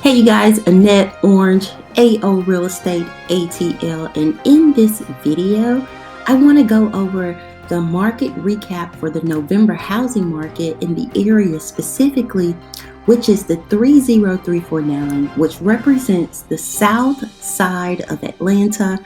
Hey you guys, Annette Orange, AO Real Estate ATL, and in this video, I want to go over the market recap for the November housing market in the area specifically, which is the 30349, which represents the south side of Atlanta,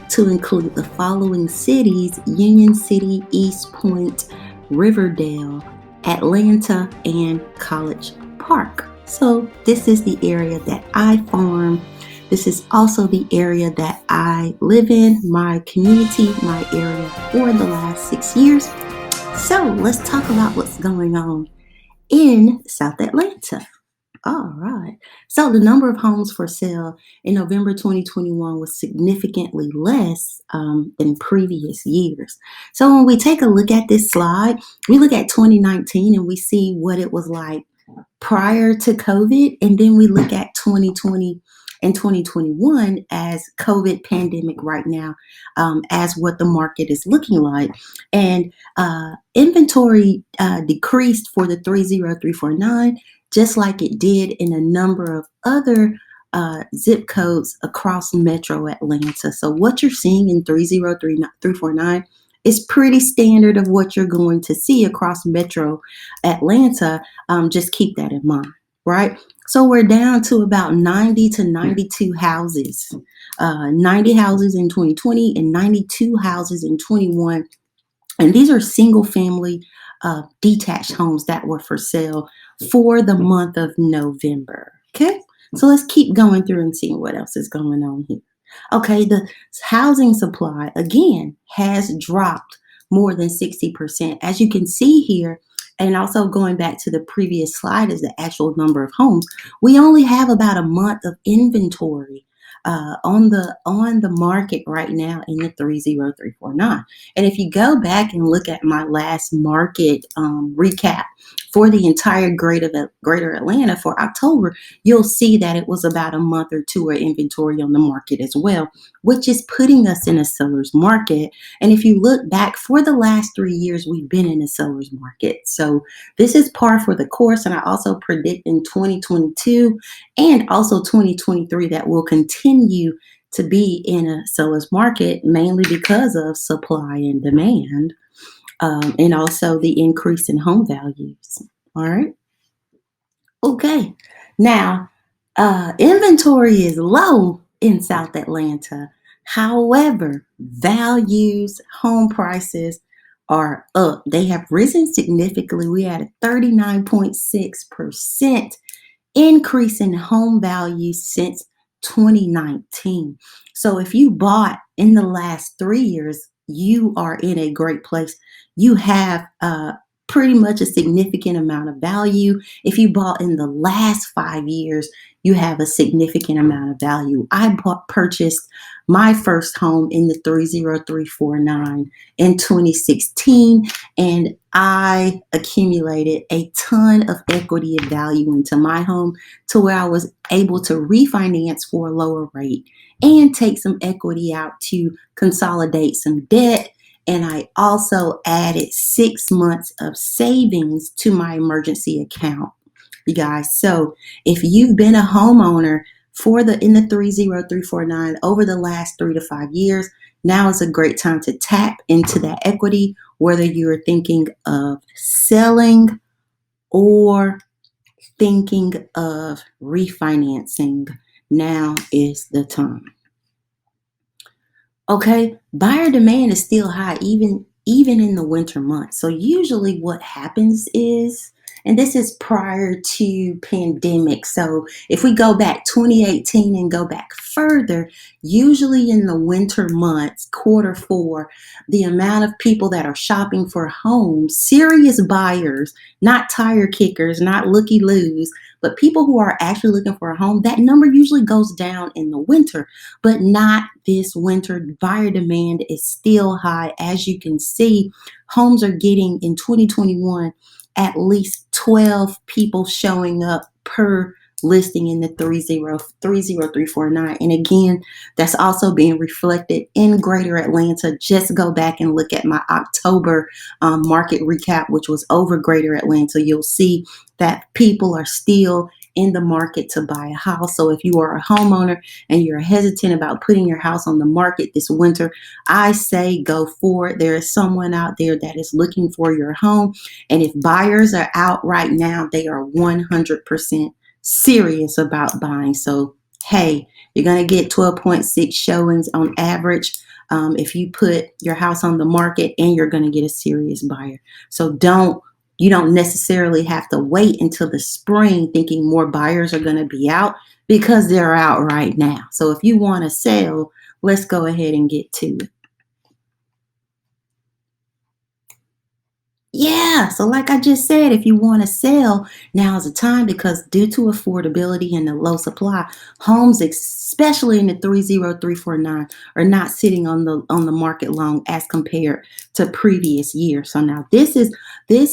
to include the following cities: Union City, East Point, Riverdale, Atlanta, and College Park. So this is the area that I farm. This is also the area that I live in, my community, my area for the last 6 years. So let's talk about what's going on in South Atlanta. All right. So the number of homes for sale in November 2021 was significantly less than previous years. So when we take a look at this slide, we look at 2019 and we see what it was like prior to COVID, and then we look at 2020 and 2021 as COVID pandemic right now, as what the market is looking like. And inventory decreased for the 30349, just like it did in a number of other zip codes across Metro Atlanta. So what you're seeing in 30349 is pretty standard of what you're going to see across Metro Atlanta. Just keep that in mind, right? So we're down to about 90 to 92 houses, 90 houses in 2020 and 92 houses in 21. And these are single family detached homes that were for sale for the month of November. Okay, so let's keep going through and seeing what else is going on here. Okay, the housing supply again has dropped more than 60%. As you can see here, and also going back to the previous slide is the actual number of homes. We only have about a month of inventory on the market right now in the 30349. And if you go back and look at my last market recap for the entire greater Atlanta for October, you'll see that it was about a month or two of inventory on the market as well, which is putting us in a seller's market. And if you look back for the last 3 years, we've been in a seller's market. So this is par for the course. And I also predict in 2022 and also 2023 that will continue to be in a seller's market, mainly because of supply and demand, and also the increase in home values. All right. Okay. Now, inventory is low in South Atlanta. However, values, home prices are up. They have risen significantly. We had a 39.6% increase in home values since 2019. So if you bought in the last 3 years, you are in a great place. You have pretty much a significant amount of value. If you bought in the last 5 years, you have a significant amount of value. I purchased my first home in the 30349 in 2016, and I accumulated a ton of equity and value into my home to where I was able to refinance for a lower rate and take some equity out to consolidate some debt. And I also added 6 months of savings to my emergency account, you guys. So if you've been a homeowner in the 30349 over the last 3 to 5 years, now is a great time to tap into that equity, whether you're thinking of selling or thinking of refinancing. Now is the time. Okay, buyer demand is still high, even in the winter months. So usually what happens is, and this is prior to pandemic. So if we go back 2018 and go back further, usually in the winter months, Q4, the amount of people that are shopping for homes, serious buyers, not tire kickers, not looky-loos, but people who are actually looking for a home, that number usually goes down in the winter, but not this winter. Buyer demand is still high. As you can see, homes are getting in 2021 at least 12 people showing up per listing in the 30349. And again, that's also being reflected in greater Atlanta. Just go back and look at my October market recap, which was over greater Atlanta. You'll see that people are still in the market to buy a house. So if you are a homeowner and you're hesitant about putting your house on the market this winter, I say go for it. There is someone out there that is looking for your home. And if buyers are out right now, they are 100% serious about buying. So, hey, you're going to get 12.6 showings on average if you put your house on the market, and you're going to get a serious buyer. So you don't necessarily have to wait until the spring thinking more buyers are going to be out, because they're out right now. So if you want to sell, let's go ahead and get to it. Yeah, so like I just said, if you want to sell, now is the time, because due to affordability and the low supply, homes, especially in the 30349, are not sitting on the market long as compared to previous years. So now this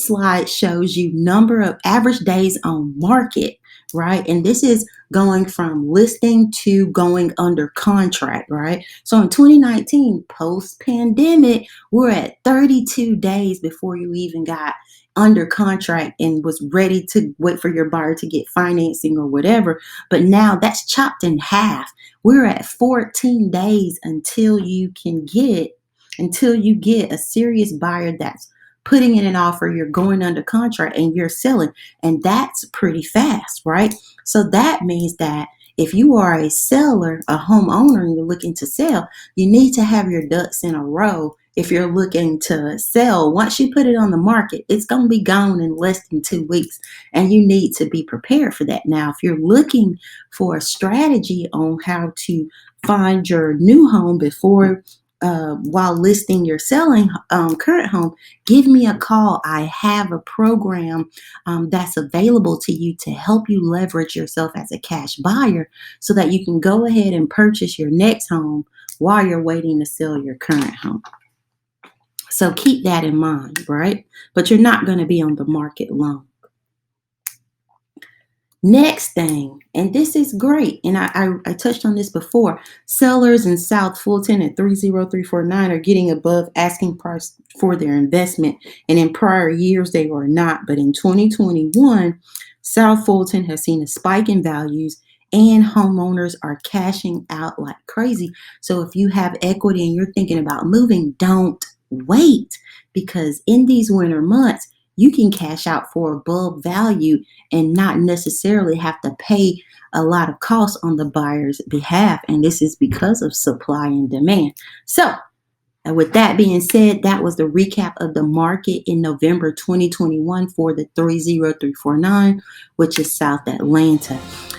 slide shows you number of average days on market, right? And this is going from listing to going under contract, right? So in 2019, post pandemic, we're at 32 days before you even got under contract and was ready to wait for your buyer to get financing or whatever. But now that's chopped in half. We're at 14 days until you get a serious buyer that's putting in an offer, you're going under contract, and you're selling. And that's pretty fast, right? So that means that if you are a seller, a homeowner, and you're looking to sell, you need to have your ducks in a row. If you're looking to sell, once you put it on the market, it's going to be gone in less than 2 weeks, and you need to be prepared for that. Now, if you're looking for a strategy on how to find your new home before while listing your selling current home, give me a call. I have a program that's available to you to help you leverage yourself as a cash buyer, so that you can go ahead and purchase your next home while you're waiting to sell your current home. So keep that in mind, right? But you're not going to be on the market long. Next thing, and this is great, and I touched on this before, sellers in South Fulton at 30349 are getting above asking price for their investment. And in prior years, they were not. But in 2021, South Fulton has seen a spike in values, and homeowners are cashing out like crazy. So if you have equity and you're thinking about moving, don't wait, because in these winter months, you can cash out for above value and not necessarily have to pay a lot of costs on the buyer's behalf. And this is because of supply and demand. So, and with that being said, that was the recap of the market in November 2021 for the 30349, which is South Atlanta.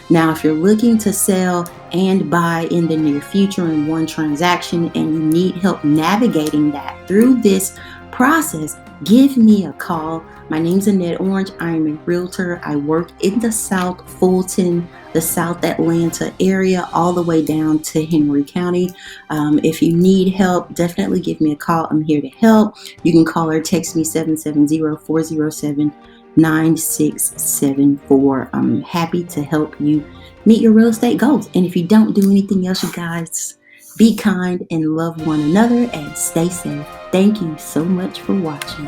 Now, if you're looking to sell and buy in the near future in one transaction, and you need help navigating that through this process, give me a call. My name's Annette Orange. I am a realtor. I work in the South Fulton, the South Atlanta area, all the way down to Henry County. If you need help, definitely give me a call. I'm here to help. You can call or text me 770-407-9674. I'm happy to help you meet your real estate goals. And if you don't do anything else, you guys, be kind and love one another and stay safe. Thank you so much for watching.